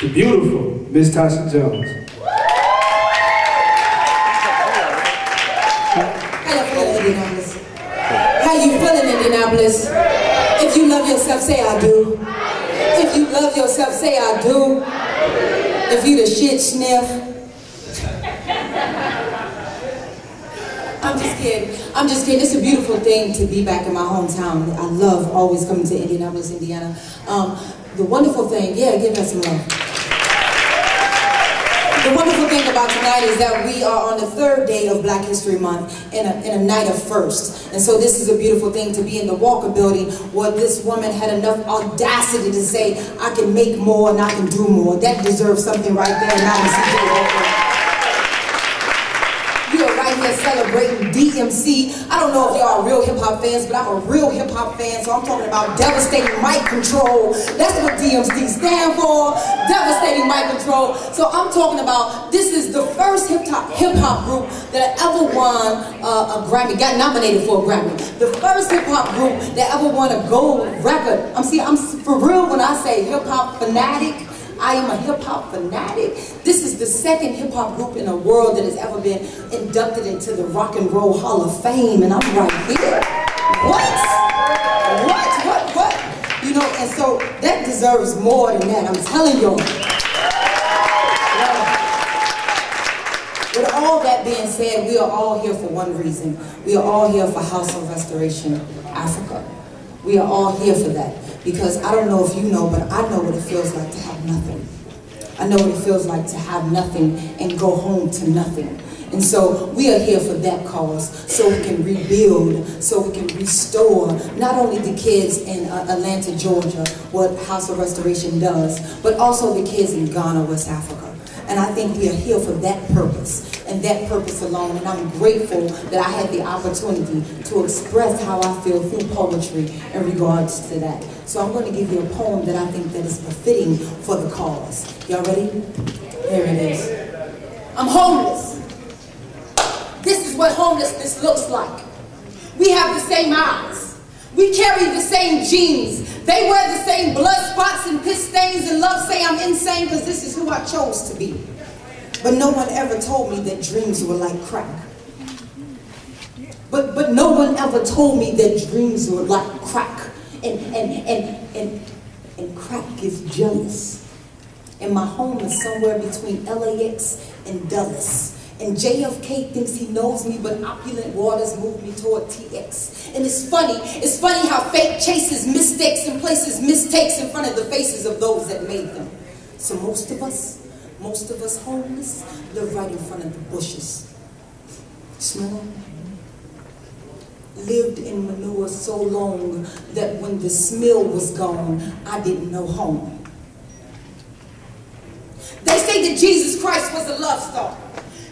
the beautiful Miss Tasha Jones. How you feeling, Indianapolis? If you love yourself, say I do. If you love yourself, say I do. If you the shit, sniff. I'm just kidding. I'm just kidding. It's a beautiful thing to be back in my hometown. I love always coming to Indianapolis, Indiana. The wonderful thing, yeah, give us some love. The wonderful thing about tonight is that we are on the 3rd day of Black History Month in a night of first. And so this is a beautiful thing to be in the Walker Building where this woman had enough audacity to say, I can make more and I can do more. That deserves something right there. Madam CJ Walker. We are right here celebrating DMC. I don't know if y'all are real hip-hop fans, but I'm a real hip-hop fan, so I'm talking about devastating mic control. That's what DMC stand for, devastating mic control. So I'm talking about, this is the first hip-hop group that ever won a Grammy, got nominated for a Grammy. The first hip-hop group that ever won a gold record. I'm for real when I say hip-hop fanatic. I am a hip-hop fanatic. This is the 2nd hip-hop group in the world that has ever been inducted into the Rock and Roll Hall of Fame, and I'm right here. What? You know, and so that deserves more than that, I'm telling you. With all that being said, we are all here for one reason. We are all here for House of Restoration Africa. We are all here for that. Because I don't know if you know, but I know what it feels like to have nothing. I know what it feels like to have nothing and go home to nothing. And so we are here for that cause, so we can rebuild, so we can restore not only the kids in Atlanta, Georgia, what House of Restoration does, but also the kids in Ghana, West Africa. And I think we are here for that purpose, and that purpose alone. And I'm grateful that I had the opportunity to express how I feel through poetry in regards to that. So I'm going to give you a poem that I think that is befitting for the cause. Y'all ready? Here it is. I'm homeless. This is what homelessness looks like. We have the same eyes. We carry the same genes. They wear the same blood spots and piss stains, and love say I'm insane because this is who I chose to be. But no one ever told me that dreams were like crack. But no one ever told me that dreams were like crack. And crack is jealous. And my home is somewhere between LAX and Dulles. And JFK thinks he knows me, but opulent waters move me toward TX. And it's funny how fate chases mistakes and places mistakes in front of the faces of those that made them. So most of us homeless, live right in front of the bushes. Smell them? Lived in manure so long that when the smell was gone, I didn't know home. They say that Jesus Christ was a love story.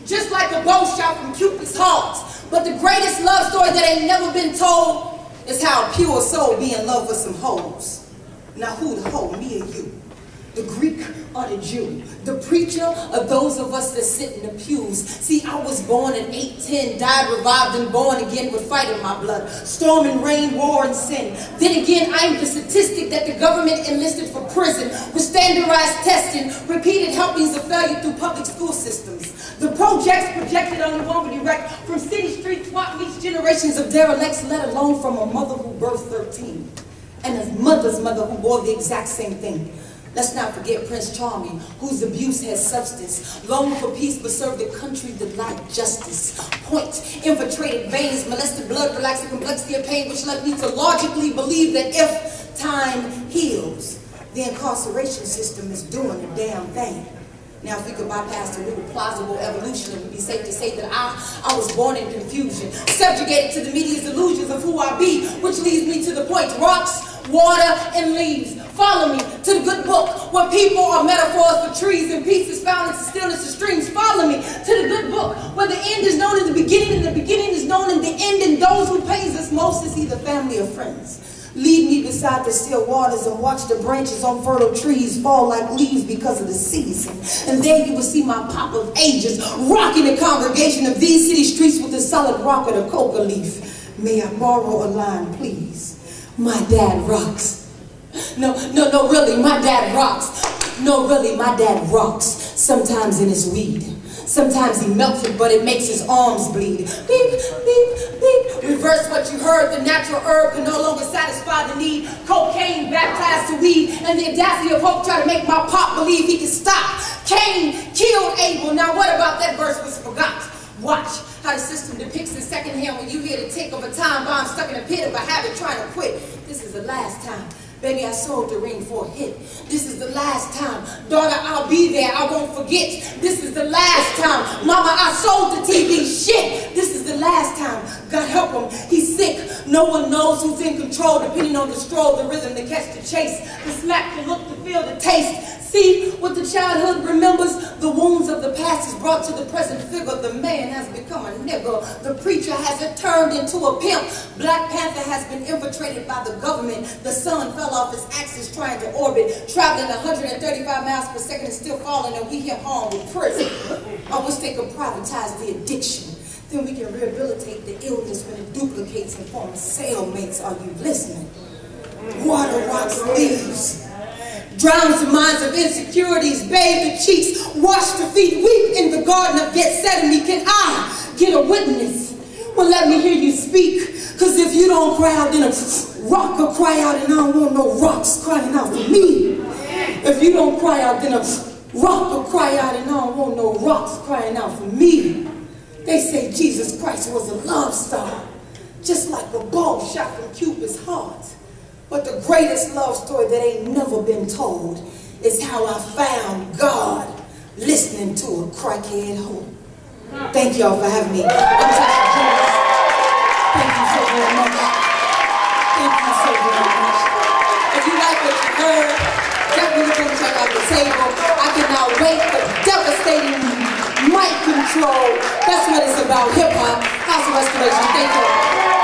Just like a bow shot from Cupid's heart. But the greatest love story that ain't never been told is how a pure soul be in love with some hoes. Now who the hoe, me or you? The Greek or the Jew? The preacher or those of us that sit in the pews? See, I was born in 810, died, revived, and born again with fight in my blood. Storm and rain, war and sin. Then again, I'm the statistic that the government enlisted for prison with standardized testing, repeated helpings of failure through public school systems. The projects projected on the one with direct from city street twat meets generations of derelicts, let alone from a mother who birthed 13. And a mother's mother who bore the exact same thing. Let's not forget Prince Charming, whose abuse had substance. Longed for peace, but served a country that lacked justice. Point, infiltrated veins, molested blood, relaxed the complexity of pain, which led me to logically believe that if time heals, the incarceration system is doing the damn thing. Now, if we could bypass the little plausible evolution, it would be safe to say that I was born in confusion, subjugated to the media's illusions of who I be, which leads me to the point. Rocks, water, and leaves. Follow me to the good book, where people are metaphors for trees and peace is found in the stillness of streams. Follow me to the good book, where the end is known in the beginning, and the beginning is known in the end, and those who pays us most is either family or friends. Lead me beside the still waters and watch the branches on fertile trees fall like leaves because of the season. And there you will see my pop of ages rocking the congregation of these city streets with the solid rock of the coca leaf. May I borrow a line, please? My dad rocks. No, really, my dad rocks. No, really, my dad rocks, sometimes in his weed. Sometimes he melts it, but it makes his arms bleed. Beep, beep, beep. Reverse what you heard. The natural herb can no longer satisfy the need. Cocaine baptized to weed, and the audacity of hope try to make my pop believe he can stop. Cain killed Abel. Now what about that verse was forgot? Watch how the system depicts in secondhand when you hear the tick of a time bomb stuck in a pit of a habit trying to quit. This is the last time. Baby, I sold the ring for a hit. This is the last time. Daughter, I'll be there. I won't forget. This is the last time. Mama, I sold the TV. Shit. This is the last time. God help him. He's sick. No one knows who's in control, depending on the stroll, the rhythm, the catch, the chase, the smack, the look, the feel, the taste. See what the childhood remembers? The wounds of the past is brought to the present figure. The man has become a nigger. The preacher has it turned into a pimp. Black Panther has been infiltrated by the government. The sun fell off his axis trying to orbit, traveling 135 miles per second and still falling, and we hit home with prison. I wish they could privatize the addiction. Then we can rehabilitate the illness when it duplicates and forms cellmates. Are you listening? Water rocks leaves. Drowns the minds of insecurities, bathe the cheeks, wash the feet, weep in the garden of Gethsemane. Can I get a witness? Well, let me hear you speak, because if you don't cry out, then a rock will cry out, and I don't want no rocks crying out for me. If you don't cry out, then a rock will cry out, and I don't want no rocks crying out for me. They say Jesus Christ was a love star, just like a ball shot from Cupid's heart. But the greatest love story that ain't never been told is how I found God listening to a crackhead hoe. Thank y'all for having me. I'm Tasha. Thank you so very much. Thank you so very much. If you like what you heard, definitely come check out the table. I cannot wait for devastating mic control. That's what it's about, hip-hop, house restoration. Thank you.